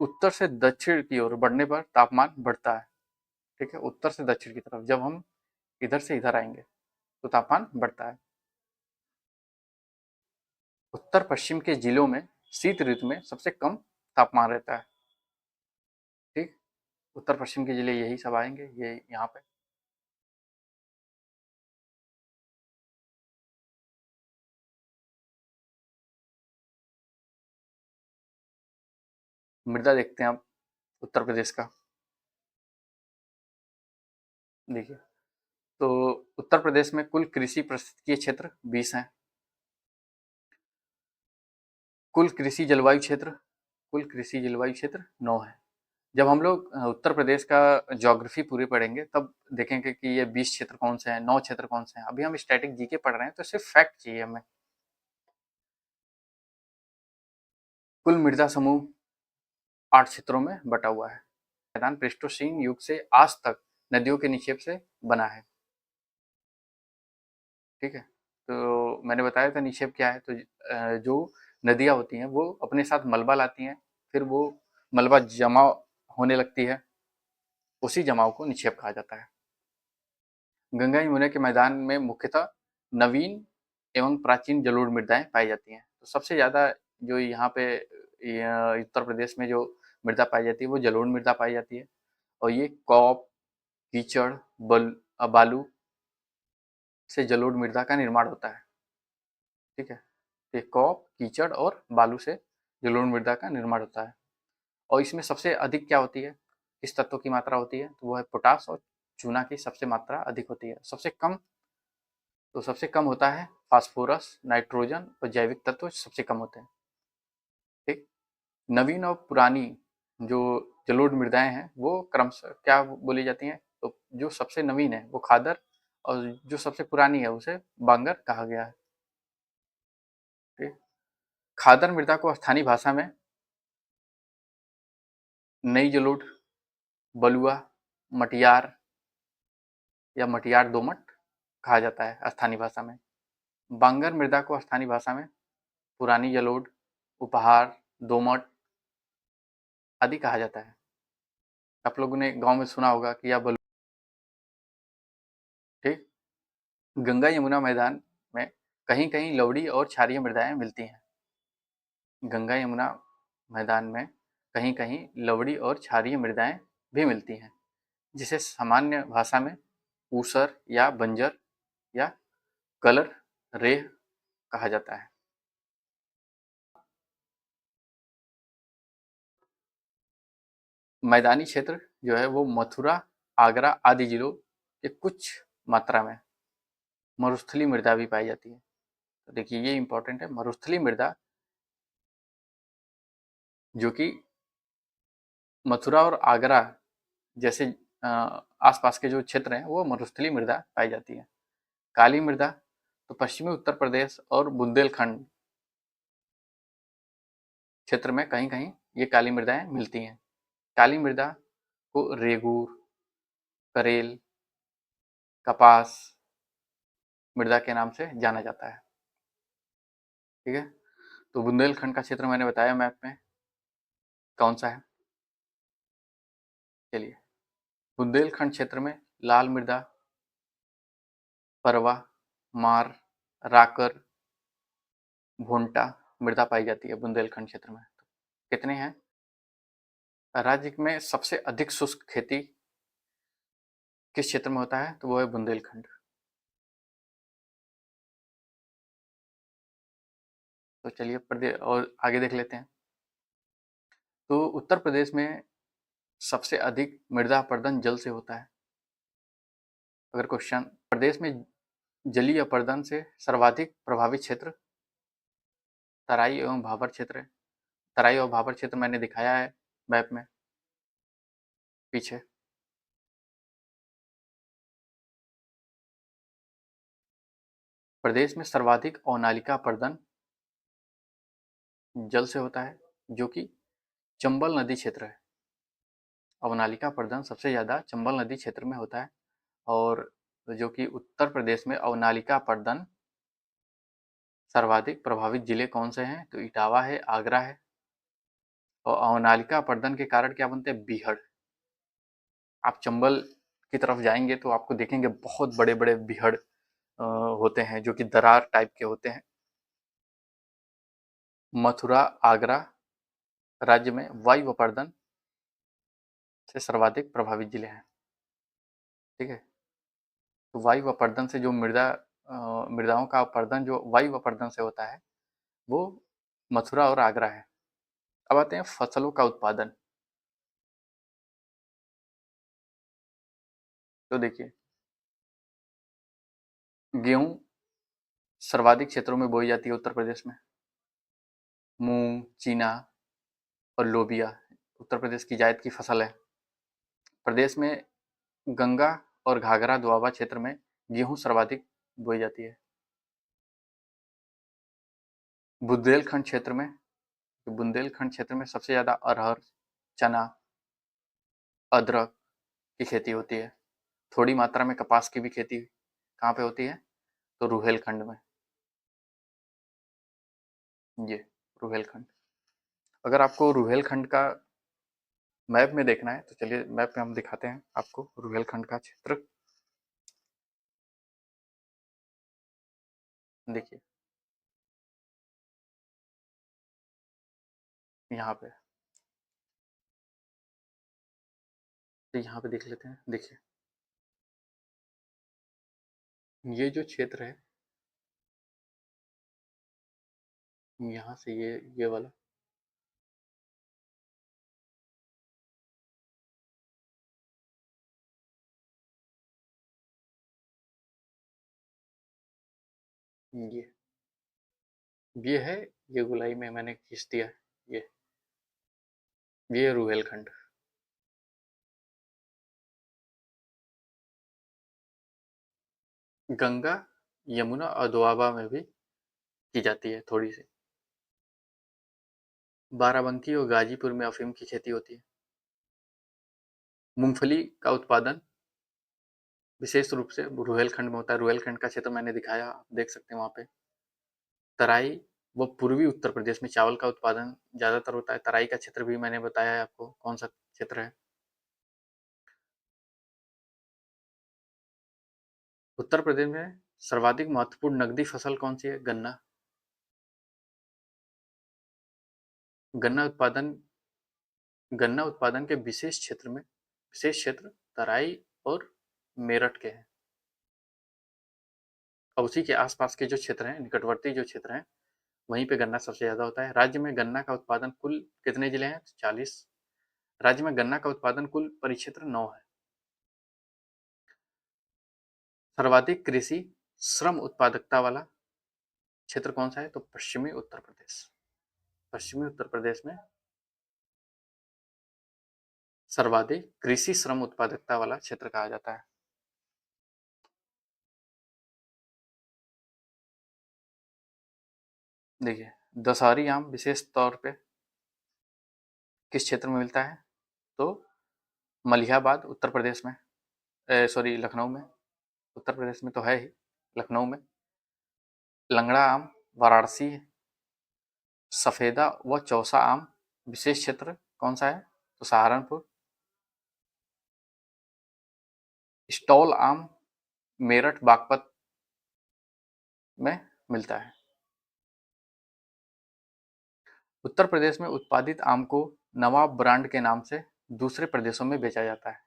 उत्तर से दक्षिण की ओर बढ़ने पर तापमान बढ़ता है। ठीक है, उत्तर से दक्षिण की तरफ जब हम इधर से इधर आएंगे तो तापमान बढ़ता है। उत्तर पश्चिम के जिलों में शीत ऋतु में सबसे कम तापमान रहता है। ठीक, उत्तर पश्चिम के जिले यही सब आएंगे, ये यहाँ पे। मृदा देखते हैं आप उत्तर प्रदेश का। देखिए, तो उत्तर प्रदेश में कुल कृषि पारिस्थितिकीय क्षेत्र 20 हैं। कुल कृषि जलवायु क्षेत्र 9 है। जब हम लोग उत्तर प्रदेश का ज्योग्राफी पूरी पढ़ेंगे तब देखेंगे कि ये 20 क्षेत्र कौन से हैं, 9 क्षेत्र कौन से हैं। अभी हम स्टैटिक जीके पढ़ रहे हैं तो सिर्फ फैक्ट चाहिए हमें। कुल मृदा समूह 8 क्षेत्रों में बटा हुआ है। मैदान प्लेस्टोसीन युग से आज तक नदियों के निक्षेप से बना है। ठीक है, तो मैंने बताया था निक्षेप क्या है। तो जो नदियाँ होती हैं वो अपने साथ मलबा लाती हैं, फिर वो मलबा जमा होने लगती है, उसी जमाव को निक्षेप कहा जाता है। गंगा यमुना के मैदान में मुख्यतः नवीन एवं प्राचीन जलोढ़ मृदाएं पाई जाती हैं। तो सबसे ज़्यादा जो यहाँ पे उत्तर प्रदेश में जो मृदा पाई जाती है वो जलोढ़ मृदा पाई जाती है। और ये कॉप, कीचड़, बालू से जलोढ़ मृदा का निर्माण होता है। ठीक है, ये कॉप, कीचड़ और बालू से जलोढ़ मृदा का निर्माण होता है। और इसमें सबसे अधिक क्या होती है, किस तत्व की मात्रा होती है, तो वो है पोटास और चूना की सबसे मात्रा अधिक होती है। सबसे कम होता है फास्फोरस, नाइट्रोजन और जैविक तत्व सबसे कम होते हैं। ठीक, नवीन और पुरानी जो जलोढ़ मृदाएं हैं वो क्रमशः क्या बोली जाती हैं, तो जो सबसे नवीन है वो खादर और जो सबसे पुरानी है उसे बांगर कहा गया है। ठीक, खादर मृदा को स्थानीय भाषा में नई जलोढ़, बलुआ, मटियार या मटियार दोमट कहा जाता है स्थानीय भाषा में। बांगर मृदा को स्थानीय भाषा में पुरानी जलोढ़, उपहार, दोमट आदि कहा जाता है। आप लोगों ने गांव में सुना होगा कि यह बलू। ठीक, गंगा यमुना मैदान में कहीं कहीं लवड़ी और क्षारीय मृदाएं मिलती हैं। गंगा यमुना मैदान में कहीं कहीं लवड़ी और क्षारीय मृदाएं भी मिलती हैं, जिसे सामान्य भाषा में ऊसर या बंजर या कलर रेह कहा जाता है। मैदानी क्षेत्र जो है वो मथुरा, आगरा आदि जिलों के कुछ मात्रा में मरुस्थलीय मृदा भी पाई जाती है। तो देखिए ये इंपॉर्टेंट है, मरुस्थलीय मृदा जो कि मथुरा और आगरा जैसे आसपास के जो क्षेत्र हैं वो मरुस्थलीय मृदा पाई जाती है। काली मृदा, तो पश्चिमी उत्तर प्रदेश और बुंदेलखंड क्षेत्र में कहीं कहीं ये काली मृदाएं मिलती हैं। काली मृदा को रेगूर, करेल, कपास मृदा के नाम से जाना जाता है। ठीक है, तो बुंदेलखंड का क्षेत्र मैंने बताया मैप में कौन सा है। चलिए, बुंदेलखंड क्षेत्र में लाल मृदा, परवा, मार, राकर, भोंटा मृदा पाई जाती है बुंदेलखंड क्षेत्र में। कितने हैं? राज्य में सबसे अधिक शुष्क खेती किस क्षेत्र में होता है, तो वो है बुंदेलखंड। तो चलिए प्रदेश और आगे देख लेते हैं। तो उत्तर प्रदेश में सबसे अधिक मृदा अपरदन जल से होता है। अगर क्वेश्चन, प्रदेश में जलीय अपरदन से सर्वाधिक प्रभावित क्षेत्र तराई एवं भाबर क्षेत्र है। तराई और भाबर क्षेत्र मैंने दिखाया है मैप में पीछे। प्रदेश में सर्वाधिक अवनालिका अपरदन जल से होता है, जो कि चंबल नदी क्षेत्र है। अवनालिका अपरदन सबसे ज़्यादा चंबल नदी क्षेत्र में होता है। और जो कि उत्तर प्रदेश में अवनालिका अपरदन सर्वाधिक प्रभावित जिले कौन से हैं, तो इटावा है, आगरा है। और अवनालिका अपरदन के कारण क्या बनते हैं, बीहड़। आप चंबल की तरफ जाएंगे तो आपको देखेंगे बहुत बड़े बड़े बीहड़ होते हैं जो कि दरार टाइप के होते हैं। मथुरा, आगरा राज्य में वायु अपर्दन से सर्वाधिक प्रभावित जिले हैं। ठीक है, तो वायु अपर्दन से जो मृदाओं का अपर्दन जो वायु अपर्दन से होता है वो मथुरा और आगरा है। अब आते हैं फसलों का उत्पादन। तो देखिए, गेहूं सर्वाधिक क्षेत्रों में बोई जाती है उत्तर प्रदेश में। मूंग, चीना और लोबिया उत्तर प्रदेश की जायद की फसल है। प्रदेश में गंगा और घाघरा दोआबा क्षेत्र में गेहूं सर्वाधिक बोई जाती है। बुंदेलखंड क्षेत्र में बुंदेलखंड क्षेत्र में सबसे ज्यादा अरहर, चना, अदरक की खेती होती है। थोड़ी मात्रा में कपास की भी खेती कहाँ पे होती है? तो रुहेलखंड में। ये रुहेलखंड। अगर आपको रुहेलखंड का मैप में देखना है तो चलिए मैप में हम दिखाते हैं आपको रुहेलखंड का क्षेत्र। देखिए यहाँ पे, तो यहाँ पे देख लेते हैं। देखिए ये जो क्षेत्र है, यहाँ से ये वाला, ये है, ये गोलाई में मैंने खींच दिया है। ये रुहेलखंड। गंगा, यमुना और दोआबा में भी की जाती है थोड़ी सी। बाराबंकी और गाजीपुर में अफीम की खेती होती है। मूंगफली का उत्पादन विशेष रूप से रुहेलखंड में होता है। रुहेलखंड का क्षेत्र मैंने दिखाया, आप देख सकते हैं वहाँ पे। तराई व पूर्वी उत्तर प्रदेश में चावल का उत्पादन ज्यादातर होता है। तराई का क्षेत्र भी मैंने बताया है आपको कौन सा क्षेत्र है। उत्तर प्रदेश में सर्वाधिक महत्वपूर्ण नकदी फसल कौन सी है? गन्ना। गन्ना उत्पादन गन्ना उत्पादन के विशेष क्षेत्र तराई और मेरठ के हैं। और उसी के आसपास के जो क्षेत्र हैं, निकटवर्ती जो क्षेत्र हैं, वहीं पे गन्ना सबसे ज्यादा होता है। राज्य में गन्ना का उत्पादन कुल कितने जिले हैं? 40। राज्य में गन्ना का उत्पादन कुल परिक्षेत्र 9 है। सर्वाधिक कृषि श्रम उत्पादकता वाला क्षेत्र कौन सा है? तो पश्चिमी उत्तर प्रदेश। पश्चिमी उत्तर प्रदेश में सर्वाधिक कृषि श्रम उत्पादकता वाला क्षेत्र कहा जाता है। देखिए, दशहरी आम विशेष तौर पे किस क्षेत्र में मिलता है? तो मलिहाबाद उत्तर प्रदेश में, सॉरी लखनऊ में। उत्तर प्रदेश में तो है ही, लखनऊ में। लंगड़ा आम वाराणसी। सफेदा व चौसा आम विशेष क्षेत्र कौन सा है? तो सहारनपुर। स्टॉल आम मेरठ बागपत में मिलता है। उत्तर प्रदेश में उत्पादित आम को नवाब ब्रांड के नाम से दूसरे प्रदेशों में बेचा जाता है।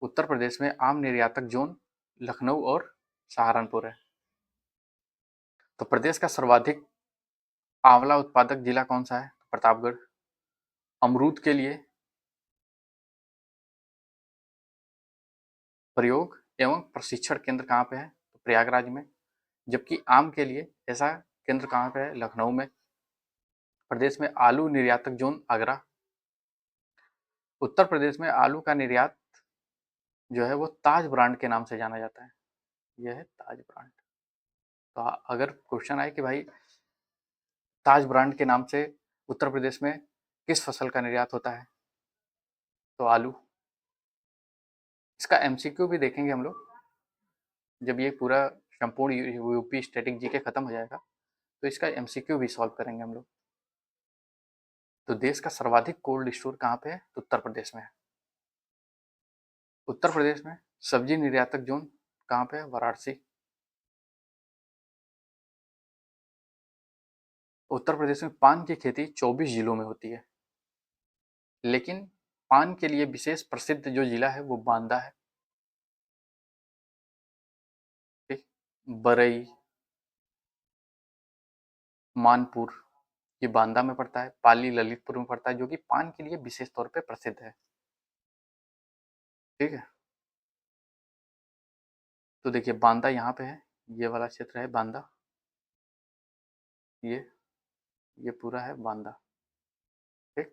उत्तर प्रदेश में आम निर्यातक जोन लखनऊ और सहारनपुर है। तो प्रदेश का सर्वाधिक आंवला उत्पादक जिला कौन सा है? प्रतापगढ़। अमरूद के लिए प्रयोग एवं प्रशिक्षण केंद्र कहाँ पे है? तो प्रयागराज में। जबकि आम के लिए ऐसा केंद्र कहाँ पे है? लखनऊ में। प्रदेश में आलू निर्यातक जोन आगरा। उत्तर प्रदेश में आलू का निर्यात जो है वो ताज ब्रांड के नाम से जाना जाता है। यह है ताज ब्रांड। तो अगर क्वेश्चन आए कि भाई ताज ब्रांड के नाम से उत्तर प्रदेश में किस फसल का निर्यात होता है? तो आलू। इसका एमसीक्यू भी देखेंगे हम लोग जब ये पूरा संपूर्ण यूपी स्टैटिक जीके खत्म हो जाएगा, तो इसका एमसीक्यू भी सॉल्व करेंगे हम लोग। तो देश का सर्वाधिक कोल्ड स्टोर कहाँ पे है? तो उत्तर प्रदेश में है। उत्तर प्रदेश में सब्जी निर्यातक जोन कहाँ पे है? वाराणसी। उत्तर प्रदेश में पान की खेती 24 जिलों में होती है, लेकिन पान के लिए विशेष प्रसिद्ध जो जिला है वो बांदा है। ठीक, बरई, मानपुर, ये बांदा में पड़ता है। पाली ललितपुर में पड़ता है, जो कि पान के लिए विशेष तौर पे प्रसिद्ध है। ठीक है, तो देखिए बांदा यहाँ पे है, ये वाला क्षेत्र है बांदा, ये ये पूरा है बांदा। ठीक,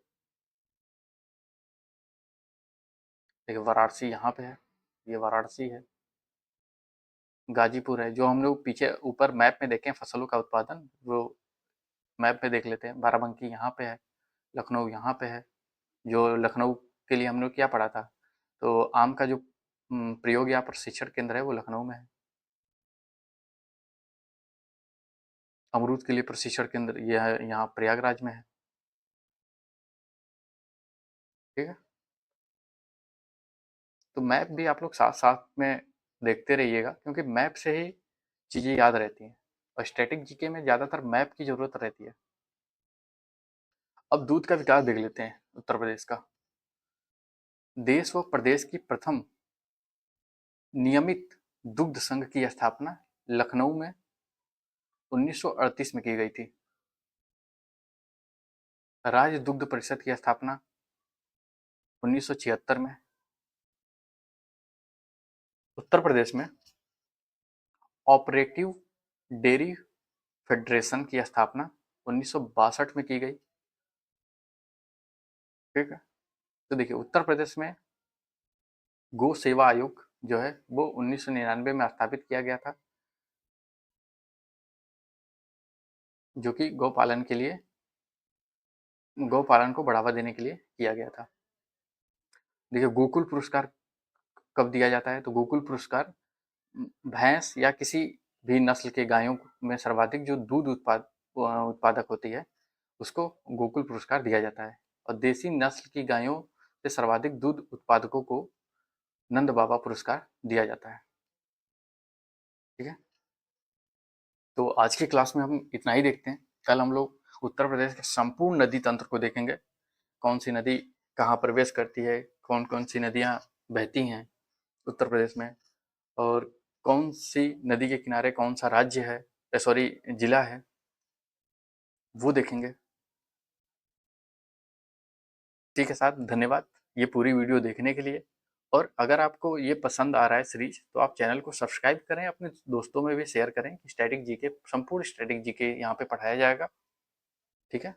देखिए वाराणसी यहाँ पे है, ये वाराणसी है। गाजीपुर है, जो हम लोग पीछे ऊपर मैप में देखें फसलों का उत्पादन, वो मैप में देख लेते हैं। बाराबंकी यहाँ पे है, लखनऊ यहाँ पे है, जो लखनऊ के लिए हम लोग क्या पढ़ा था, तो आम का जो प्रयोग या प्रशिक्षण केंद्र है वो लखनऊ में है। अमरूद के लिए प्रशिक्षण केंद्र ये है, यहाँ प्रयागराज में है। ठीक है, तो मैप भी आप लोग साथ साथ में देखते रहिएगा, क्योंकि मैप से ही चीज़ें याद रहती हैं, और स्टैटिक जीके में ज़्यादातर मैप की ज़रूरत रहती है। अब दूध का विकास देख लेते हैं उत्तर प्रदेश का। देश व प्रदेश की प्रथम नियमित दुग्ध संघ की स्थापना लखनऊ में 1938 में की गई थी। राज्य दुग्ध परिषद की स्थापना 1976 में। उत्तर प्रदेश में ऑपरेटिव डेयरी फेडरेशन की स्थापना 1962 में की गई। ठीक है, तो देखिए उत्तर प्रदेश में गो सेवा आयोग जो है वो 1999 में स्थापित किया गया था, जो कि गौपालन को बढ़ावा देने के लिए किया गया था। देखिए गोकुल पुरस्कार कब दिया जाता है, तो गोकुल पुरस्कार भैंस या किसी भी नस्ल के गायों में सर्वाधिक जो दूध उत्पादक होती है उसको गोकुल पुरस्कार दिया जाता है, और देसी नस्ल की गायों से सर्वाधिक दूध उत्पादकों को नंद बाबा पुरस्कार दिया जाता है। ठीक है, तो आज की क्लास में हम इतना ही देखते हैं। कल हम लोग उत्तर प्रदेश के संपूर्ण नदी तंत्र को देखेंगे, कौन सी नदी कहाँ प्रवेश करती है, कौन कौन सी नदियाँ बहती हैं उत्तर प्रदेश में, और कौन सी नदी के किनारे कौन सा राज्य है, सॉरी जिला है, वो देखेंगे। ठीक है साहब, धन्यवाद ये पूरी वीडियो देखने के लिए। और अगर आपको ये पसंद आ रहा है सीरीज, तो आप चैनल को सब्सक्राइब करें, अपने दोस्तों में भी शेयर करें कि स्टैटिक जीके, संपूर्ण स्टैटिक जीके यहाँ पे पढ़ाया जाएगा। ठीक है।